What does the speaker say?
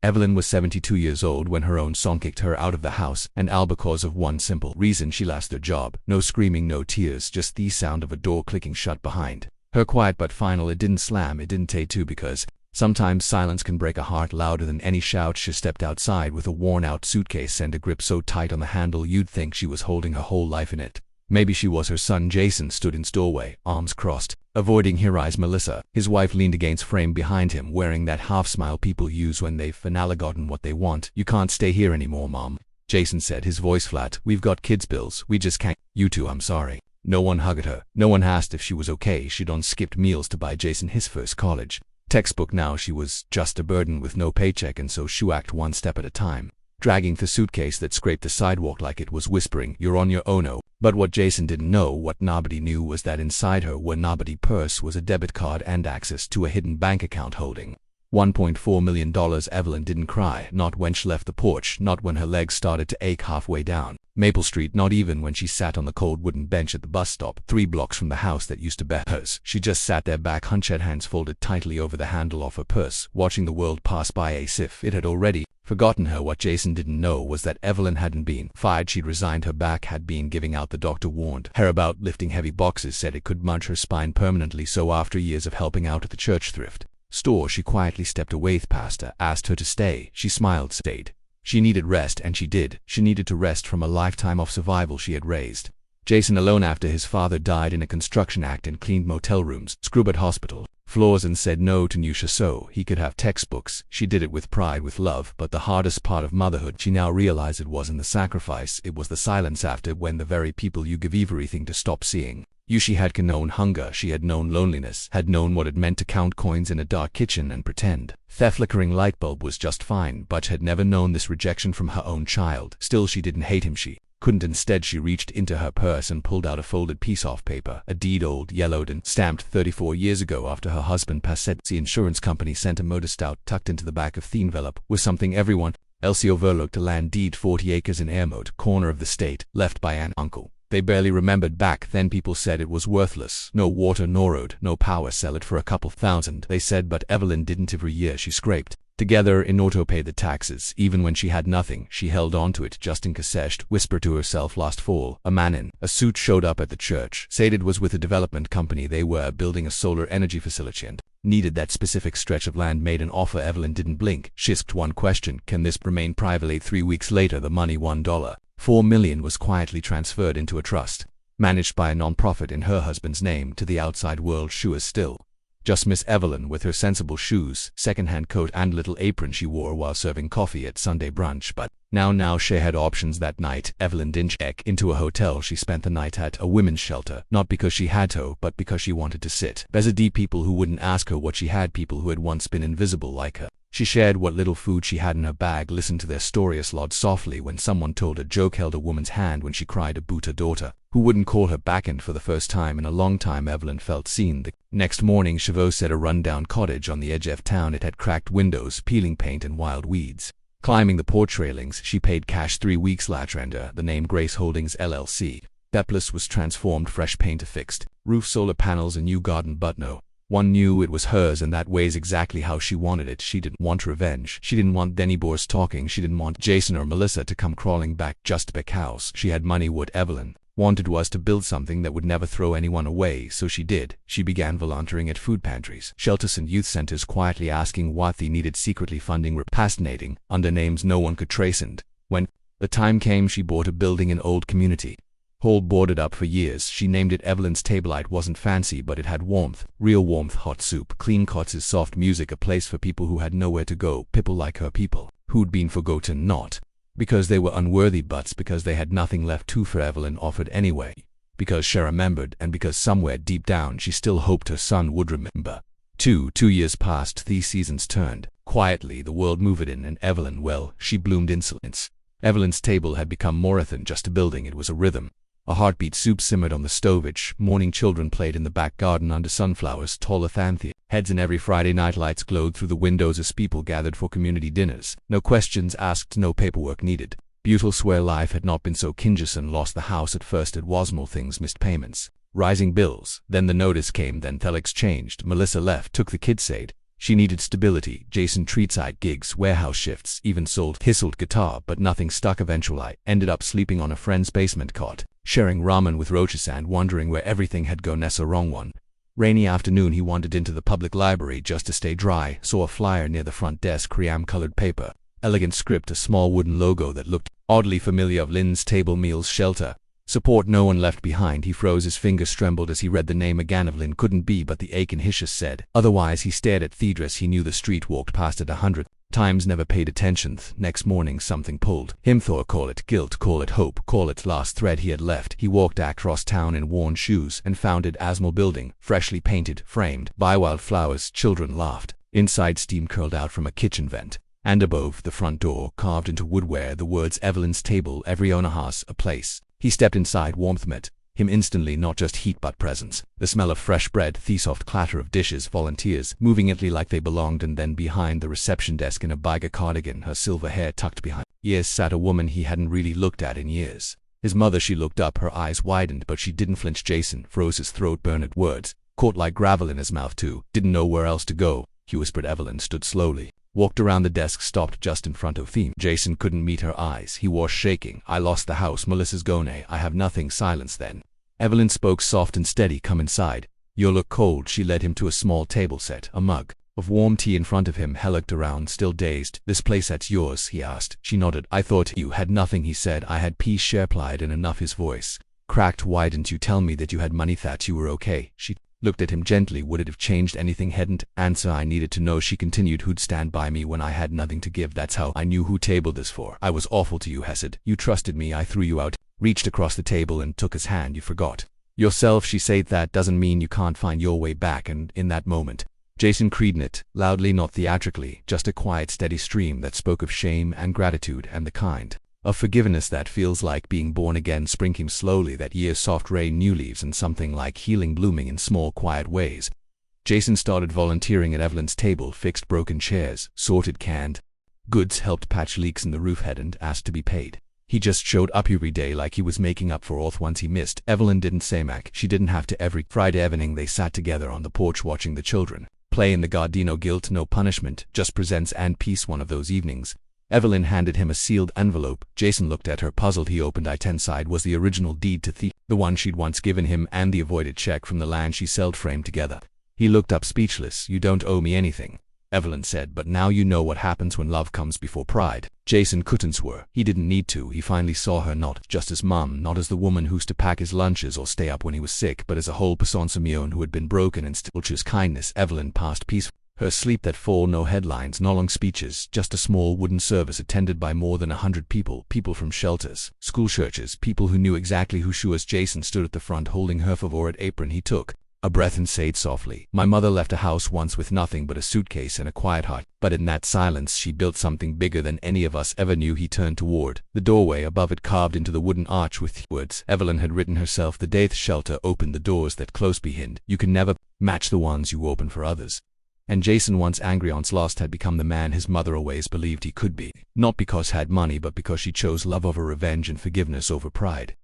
Evelyn was 72 years old when her own son kicked her out of the house, and all because of one simple reason: she lost her job. No screaming, no tears, just the sound of a door clicking shut behind her. Quiet but final. It didn't slam, it didn't take two, because sometimes silence can break a heart louder than any shout. She stepped outside with a worn-out suitcase and a grip so tight on the handle you'd think she was holding her whole life in it. Maybe she was. Her son Jason stood in his doorway, arms crossed, avoiding her eyes. Melissa, his wife, leaned against frame behind him, wearing that half-smile people use when they've finally gotten what they want. "You can't stay here anymore, Mom," Jason said, his voice flat. "We've got kids' bills. We just can't." "You too, I'm sorry." No one hugged her. No one asked if she was okay. She'd on skipped meals to buy Jason his first college textbook. Now she was just a burden with no paycheck, and so she walked one step at a time, dragging the suitcase that scraped the sidewalk like it was whispering, "You're on your own." Oh. But what Jason didn't know, what nobody knew, was that inside her were nobody purse was a debit card and access to a hidden bank account holding $1.4 million. Evelyn didn't cry, not when she left the porch, not when her legs started to ache halfway down Maple Street, not even when she sat on the cold wooden bench at the bus stop 3 blocks from the house that used to be hers. She just sat there, back hunched, hands folded tightly over the handle of her purse, watching the world pass by as if it had already forgotten her. What Jason didn't know was that Evelyn hadn't been fired. She'd resigned. Her back had been giving out. The doctor warned her about lifting heavy boxes, said it could munch her spine permanently. So after years of helping out at the church thrift store, she quietly stepped away. The pastor asked her to stay. She smiled, stayed. She needed rest, and she did. She needed to rest from a lifetime of survival. She had raised Jason alone after his father died in a construction accident, and cleaned motel rooms, scrubbed hospital floors, and said no to Nusha so he could have textbooks. She did it with pride, with love. But the hardest part of motherhood, she now realized, it wasn't the sacrifice, it was the silence after, when the very people you give everything to stop seeing you. She had known hunger, she had known loneliness, had known what it meant to count coins in a dark kitchen and pretend the flickering light bulb was just fine, but had never known this rejection from her own child. Still, she didn't hate him, she couldn't. Instead, she reached into her purse and pulled out a folded piece of paper, a deed, old, yellowed, and stamped 34 years ago after her husband passed. The insurance company sent a motor stout tucked into the back of the envelope with something everyone else overlooked: a land deed, 40 acres in Airmoat, corner of the state, left by an uncle. They barely remembered. Back then people said it was worthless. No water, no road, no power, sell it for a couple thousand, they said. But Evelyn didn't. Every year she scraped together in order to pay the taxes. Even when she had nothing, she held on to it just in case. Whispered to herself, last fall, a man in a suit showed up at the church, said it was with a development company. They were building a solar energy facility and needed that specific stretch of land. Made an offer. Evelyn didn't blink. She asked one question: can this remain private? 3 weeks later, the money, $1.4 million, was quietly transferred into a trust managed by a non-profit in her husband's name. To the outside world, she was still just Miss Evelyn, with her sensible shoes, second-hand coat, and little apron she wore while serving coffee at Sunday brunch. But now she had options. That night, Evelyn didn't check into a hotel. She spent the night at a women's shelter, not because she had to, but because she wanted to sit beside people who wouldn't ask her what she had, people who had once been invisible like her. She shared what little food she had in her bag, listened to their stories, laughed softly when someone told a joke, held a woman's hand when she cried about her daughter who wouldn't call her back, and for the first time in a long time Evelyn felt seen. The next morning, Chavot said a run-down cottage on the edge of town. It had cracked windows, peeling paint, and wild weeds climbing the porch railings. She paid cash 3 weeks later, and the name Grace Holdings LLC. That place was transformed, fresh paint affixed, roof, solar panels, a new garden. But no one knew it was hers, and that was exactly how she wanted it. She didn't want revenge. She didn't want Denny Boers talking. She didn't want Jason or Melissa to come crawling back just because she had money. What Evelyn wanted was to build something that would never throw anyone away. So she did. She began volunteering at food pantries, shelters, and youth centers, quietly asking what they needed, secretly funding, repastinating under names no one could trace. And when the time came, she bought a building in Old Community Hall, boarded up for years. She named it Evelyn's Table. It wasn't fancy, but it had warmth, real warmth: hot soup, clean cots, soft music, a place for people who had nowhere to go, people like her, people who'd been forgotten, not because they were unworthy, but because they had nothing left to. For Evelyn offered anyway, because she remembered, and because somewhere deep down she still hoped her son would remember. 2 years passed. These seasons turned. Quietly the world moved in, and Evelyn, well, she bloomed insolence. Evelyn's table had become more than just a building. It was a rhythm. A heartbeat. Soup simmered on the stove. Each morning children played in the back garden under sunflowers taller than their heads, and every Friday night lights glowed through the windows as people gathered for community dinners. No questions asked, no paperwork needed. Beautiful swear life had not been so kingious and lost the house. At first it was more things: missed payments, rising bills. Then the notice came, then Telex changed. Melissa left, took the kids, said She needed stability. Jason treated side gigs, warehouse shifts, even sold hustled guitar, but nothing stuck. Eventually, I ended up sleeping on a friend's basement cot, sharing ramen with roaches and wondering where everything had gone. Nessa wrong one. Rainy afternoon, he wandered into the public library just to stay dry, saw a flyer near the front desk, cream-colored paper, elegant script, a small wooden logo that looked oddly familiar of Lynn's Table Meals Shelter. Support no one left behind. He froze, his fingers trembled as he read the name again. Of Lynn couldn't be, but the ache in his chest said otherwise. He stared at the address. He knew the street, walked past it 100 times, never paid attention. Next morning something pulled him through. Call it guilt, call it hope, call it last thread he had left. He walked across town in worn shoes and found it a small building, freshly painted, framed by wildflowers. Children laughed. Inside, steam curled out from a kitchen vent. And above the front door, carved into wood, were the words Evelyn's Table, every owner has a place. He stepped inside. Warmth met him instantly, not just heat but presence. The smell of fresh bread, the soft clatter of dishes, volunteers moving itly like they belonged. And then behind the reception desk, in a biker cardigan, her silver hair tucked behind ears, sat a woman he hadn't really looked at in years. His mother. She looked up, her eyes widened, but she didn't flinch. Jason froze, his throat burned at words, caught like gravel in his mouth too. Didn't know where else to go. He whispered. Evelyn stood slowly, walked around the desk, stopped just in front of Theme. Jason couldn't meet her eyes. He was shaking. I lost the house. Melissa's gone. I have nothing. Silence. Then Evelyn spoke, soft and steady. Come inside. You look cold. She led him to a small table set, a mug of warm tea in front of him. He looked around, still dazed. This place, that's yours? He asked. She nodded. I thought you had nothing, he said. I had peace. She replied in enough. His voice cracked. Why didn't you tell me that you had money, that you were okay? She looked at him gently. Would it have changed anything? Hadn't. Answer. I needed to know. She continued. Who'd stand by me when I had nothing to give? That's how I knew who tabled this for. I was awful to you, Hesed. You trusted me. I threw you out. Reached across the table and took his hand. You forgot yourself, she said. That doesn't mean you can't find your way back. And in that moment, Jason created it, loudly, not theatrically, just a quiet, steady stream that spoke of shame and gratitude and the kind of forgiveness that feels like being born again. Spring came slowly that year, soft rain, new leaves, and something like healing blooming in small, quiet ways. Jason started volunteering at Evelyn's Table, fixed broken chairs, sorted canned goods, helped patch leaks in the roof, hadn't asked to be paid. He just showed up every day like he was making up for all the ones he missed. Evelyn didn't say much. She didn't have to. Every Friday evening they sat together on the porch watching the children play in the garden. No guilt, no punishment, just presence and peace. One of those evenings, Evelyn handed him a sealed envelope. Jason looked at her, puzzled. He opened it. Inside was the original deed to the one she'd once given him, and the avoided check from the land she sold, framed together. He looked up, speechless. You don't owe me anything, Evelyn said, but now you know what happens when love comes before pride. Jason couldn't swear. He didn't need to. He finally saw her not just as mom, not as the woman who used to pack his lunches or stay up when he was sick, but as a whole person, Simeon, who had been broken and still chose kindness. Evelyn passed peacefully her sleep that fall. No headlines, no long speeches, just a small wooden service attended by more than 100 people. People from shelters, school churches, people who knew exactly who she was. Jason stood at the front holding her favorite apron. He took a breath and said softly, my mother left a house once with nothing but a suitcase and a quiet heart. But in that silence she built something bigger than any of us ever knew. He turned toward the doorway above it, carved into the wooden arch with words Evelyn had written herself. The death shelter opened the doors that close behind. You can never match the ones you open for others. And Jason, once angry, once lost, had become the man his mother always believed he could be. Not because he had money, but because she chose love over revenge and forgiveness over pride.